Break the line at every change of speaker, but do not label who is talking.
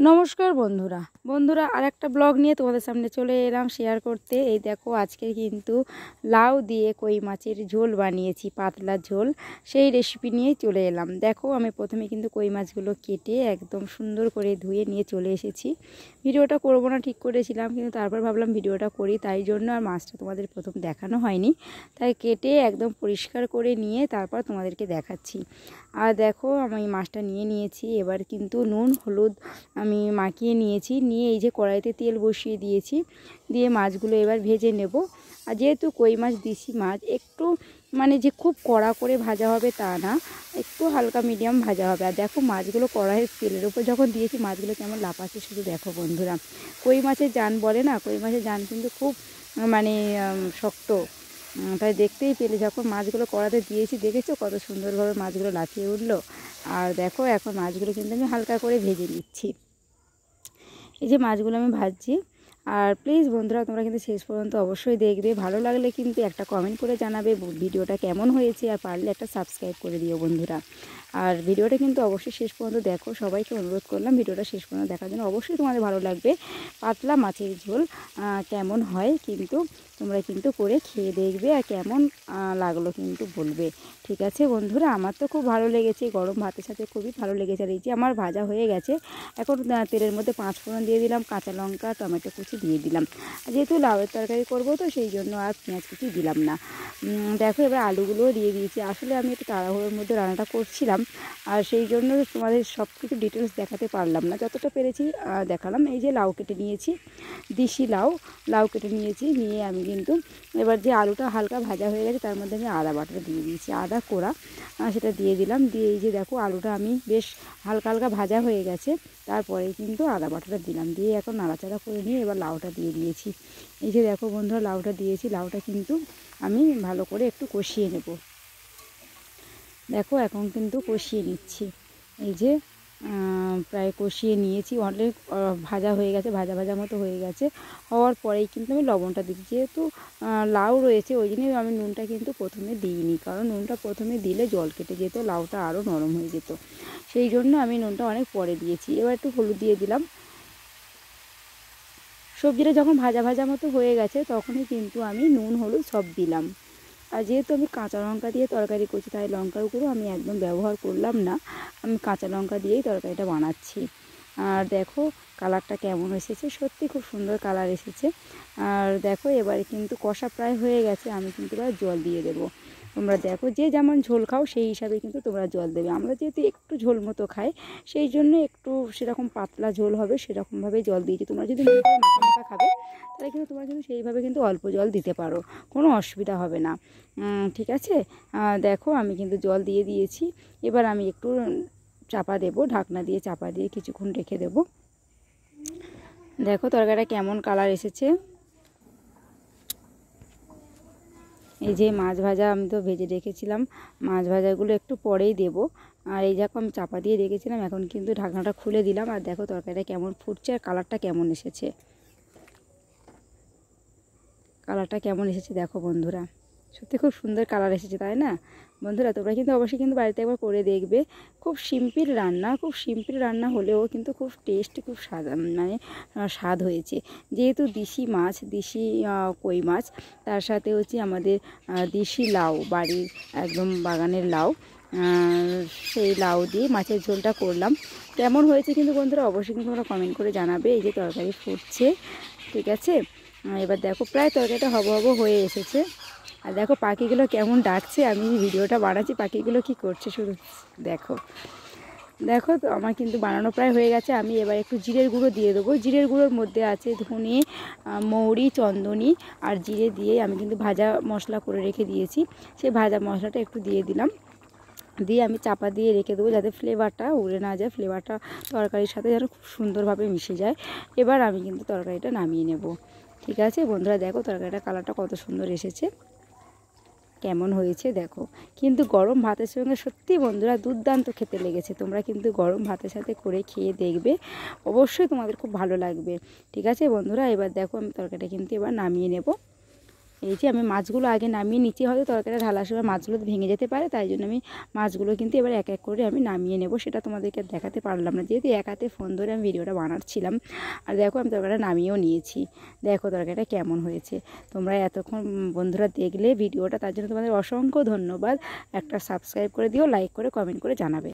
নমস্কার বন্ধুরা বন্ধুরা আরেকটা ব্লগ নিয়ে তোমাদের সামনে চলে এলাম শেয়ার করতে। এই দেখো আজকে কিন্তু লাউ দিয়ে কই মাছের ঝোল বানিয়েছি, পাতলা ঝোল। সেই রেসিপি নিয়ে চলে এলাম। দেখো আমি প্রথমে কিন্তু কই মাছগুলো কেটে একদম সুন্দর করে ধুয়ে নিয়ে চলে এসেছি। ভিডিওটা করব না ঠিক করেছিলাম, কিন্তু তারপর ভাবলাম ভিডিওটা করি, তাই জন্য আর মাছটা তোমাদের প্রথম দেখানো হয়নি। তাই কেটে একদম পরিষ্কার করে নিয়ে তারপর তোমাদেরকে দেখাচ্ছি। আর দেখো আমি মাছটা নিয়ে নিয়েছি। এবার কিন্তু নুন হলুদ আমি মাখিয়ে নিয়েছি, নিয়ে এই যে কড়াইতে তেল বসিয়ে দিয়েছি, দিয়ে মাছগুলো এবার ভেজে নেব। আর যেহেতু কই মাছ দেশি মাছ, একটু মানে যে খুব কড়া করে ভাজা হবে তা না, একটু হালকা মিডিয়াম ভাজা হবে। আর দেখো মাছগুলো কড়াইয়ের তেলের উপর যখন দিয়েছি মাছগুলো কেমন লাফাচ্ছে শুধু দেখো বন্ধুরা। কই মাছের জান বলে না, কই মাছের জান কিন্তু খুব মানে শক্ত, তাই দেখতেই পেলে যখন মাছগুলো কড়াতে দিয়েছি দেখেছো কত সুন্দরভাবে মাছগুলো লাফিয়ে উঠলো। আর দেখো এখন মাছগুলো কিন্তু আমি হালকা করে ভেজে নিচ্ছি। এই যে মাছগুলো আমি ভাজছি। আর প্লিজ বন্ধুরা তোমরা কিন্তু শেষ পর্যন্ত অবশ্যই দেখবে, ভালো লাগলে কিন্তু একটা কমেন্ট করে জানাবে ভিডিওটা কেমন হয়েছে, আর পারলে একটা সাবস্ক্রাইব করে দিও বন্ধুরা। আর ভিডিওটা কিন্তু অবশ্যই শেষ পর্যন্ত দেখো, সবাইকে অনুরোধ করলাম ভিডিওটা শেষ পর্যন্ত দেখার জন্য। অবশ্যই তোমাদের ভালো লাগবে। পাতলা মাছের ঝোল কেমন হয় কিন্তু তোমরা কিন্তু করে খেয়ে দেখবে, আর কেমন লাগলো কিন্তু বলবে। ঠিক আছে বন্ধুরা, আমার তো খুব ভালো লেগেছে, গরম ভাতের সাথে খুবই ভালো লেগেছে। আর এই যে আমার ভাজা হয়ে গেছে, এখন তেলের মধ্যে 5 ফোড়ন দিয়ে দিলাম, কাঁচা লঙ্কা টমেটো কুচি দিয়ে দিলাম। যেহেতু লাউয়ের তরকারি করবো তো সেই জন্য আর পেঁয়াজ কুচি দিলাম না। দেখো এবার আলুগুলোও দিয়ে দিয়েছি। আসলে আমি একটু তাড়াহুড়োর মধ্যে রান্নাটা করছিলাম, আর সেই জন্য তোমাদের সব কিছু ডিটেলস দেখাতে পারলাম না, যতটা পেরেছি দেখালাম। এই যে লাউ কেটে নিয়েছি, দেশি লাউ কেটে নিয়েছি, নিয়ে আমি কিন্তু এবার যে আলুটা হালকা ভাজা হয়ে গেছে তার মধ্যে আমি আদা বাটা দিয়ে দিয়েছি, আদা কোড়া সেটা দিয়ে দিলাম। দিয়ে এই যে দেখো আলুটা আমি বেশ হালকা হালকা ভাজা হয়ে গেছে, তারপরে কিন্তু আদা বাটাটা দিলাম, দিয়ে এখন নাড়াচাড়া করে নিয়ে এবার লাউটা দিয়ে দিয়েছি। এই যে দেখো বন্ধুরা লাউটা দিয়েছি, লাউটা কিন্তু আমি ভালো করে একটু কষিয়ে নেব। দেখো এখন কিন্তু কষিয়ে নিচ্ছি। এই যে প্রায় কষিয়ে নিয়েছি, অনেক ভাজা হয়ে গেছে, ভাজা ভাজা মতো হয়ে গেছে। হওয়ার পরেই কিন্তু আমি লবণটা দিচ্ছি। যেহেতু লাউ রয়েছে ওই জন্যই আমি নুনটা কিন্তু প্রথমে দিইনি, কারণ নুনটা প্রথমে দিলে জল কেটে যেত, লাউটা আরও নরম হয়ে যেত, সেই জন্য আমি নুনটা অনেক পরে দিয়েছি। এবার একটু হলুদ দিয়ে দিলাম। সবজিটা যখন ভাজা ভাজা মতো হয়ে গেছে তখনই কিন্তু আমি নুন হলুদ সব দিলাম। আর যেহেতু আমি কাঁচা লঙ্কা দিয়ে তরকারি করছি, তাই লঙ্কার গুঁড়ো আমি একদম ব্যবহার করলাম না, আমি কাঁচা লঙ্কা দিয়েই তরকারিটা বানাচ্ছি। আর দেখো কালারটা কেমন এসেছে, সত্যি খুব সুন্দর কালার এসেছে। আর দেখো এবারে কিন্তু কষা প্রায় হয়ে গেছে, আমি কিন্তু এবার জল দিয়ে দেবো। তোমরা দেখো যে যেমন ঝোল খাও সেই হিসাবে কিন্তু তোমরা জল দেবে। আমরা যেহেতু একটু ঝোল মতো খাই সেই জন্য একটু সেরকম পাতলা ঝোল হবে সেরকমভাবেই জল দিয়েছি। তোমরা যদি মাখা মাখা খাবে তাহলে কিন্তু তোমরা কিন্তু সেইভাবে কিন্তু অল্প জল দিতে পারো, কোনো অসুবিধা হবে না। ঠিক আছে, দেখো আমি কিন্তু জল দিয়ে দিয়েছি। এবার আমি একটু চাপা দেবো, ঢাকনা দিয়ে চাপা দিয়ে কিছুক্ষণ রেখে দেবো। দেখো তরকারিটা কেমন কালার এসেছে। এই যে মাছ ভাজা আমি তো ভেজে রেখেছিলাম, মাছ ভাজাগুলো একটু পরেই দেব। আর এই দেখো আমি চাপা দিয়ে রেখেছিলাম, এখন কিন্তু ঢাকনাটা খুলে দিলাম। আর দেখো তরকারিটা কেমন ফুটছে আর কালারটা কেমন এসেছে, কালারটা কেমন এসেছে দেখো বন্ধুরা, সত্যি খুব সুন্দর কালার এসেছে তাই না বন্ধুরা। তোমরা কিন্তু অবশ্যই কিন্তু বাড়িতে একবার করে দেখবে। খুব সিম্পল রান্না, খুব সিম্পল রান্না হলেও কিন্তু খুব টেস্ট, খুব স্বাদ, মানে স্বাদ হয়েছে। যেহেতু দেশি মাছ, দেশি কই মাছ, তার সাথে হচ্ছে আমাদের দেশি লাউ, বাড়ির একদম বাগানের লাউ, সেই লাউ দিয়ে মাছের ঝোলটা করলাম। কেমন হয়েছে কিন্তু বন্ধুরা অবশ্যই কিন্তু তোমরা কমেন্ট করে জানাবে। এই যে তরকারি ফুটছে, ঠিক আছে। এবার দেখো প্রায় তরকারিটা হব হয়ে এসেছে। আর দেখো পাখিগুলো কেমন ডাকছে, আমি ভিডিওটা বানাচ্ছি পাখিগুলো কি করছে শুধু দেখো। দেখো তো আমার কিন্তু বানানো প্রায় হয়ে গেছে। আমি এবার একটু জিরের গুঁড়ো দিয়ে দেবো। জিরের গুঁড়োর মধ্যে আছে ধনে, মৌরি, চন্দনী আর জিরে দিয়ে আমি কিন্তু ভাজা মশলা করে রেখে দিয়েছি, সেই ভাজা মশলাটা একটু দিয়ে দিলাম। দিয়ে আমি চাপা দিয়ে রেখে দেবো যাতে ফ্লেভারটা উড়ে না যায়, ফ্লেভারটা তরকারির সাথে যেন খুব সুন্দরভাবে মিশে যায়। এবার আমি কিন্তু তরকারিটা নামিয়ে নেব। ঠিক আছে বন্ধুরা, দেখো তরকারিটা কালারটা কত সুন্দর এসেছে, কেমন হয়েছে দেখো। কিন্তু গরম ভাতের সঙ্গে সত্যি বন্ধুরা দুর্দান্ত খেতে লেগেছে। তোমরা কিন্তু গরম ভাতের সাথে করে খেয়ে দেখবে, অবশ্যই তোমাদের খুব ভালো লাগবে। ঠিক আছে বন্ধুরা, এবার দেখো আমি তরকারিটা কিন্তু এবার নামিয়ে নেব। এই যে আমি মাছগুলো আগে নামিয়ে নিচে, হয়তো তরকারিটা ঢালার সময় মাছগুলো ভেঙে যেতে পারে, তাই জন্য আমি মাছগুলো কিন্তু এবার এক এক করে আমি নামিয়ে নেব। সেটা তোমাদেরকে দেখাতে পারলাম না, যেহেতু এক হাতে ফোন ধরে আমি ভিডিওটা বানাচ্ছিলাম। আর দেখো আমি তরকারিটা নামিয়েও নিয়েছি। দেখো তরকারিটা কেমন হয়েছে। তোমরা এতক্ষণ বন্ধুরা দেখলে ভিডিওটা, তার জন্য তোমাদের অসংখ্য ধন্যবাদ। একটা সাবস্ক্রাইব করে দিও, লাইক করে কমেন্ট করে জানাবে।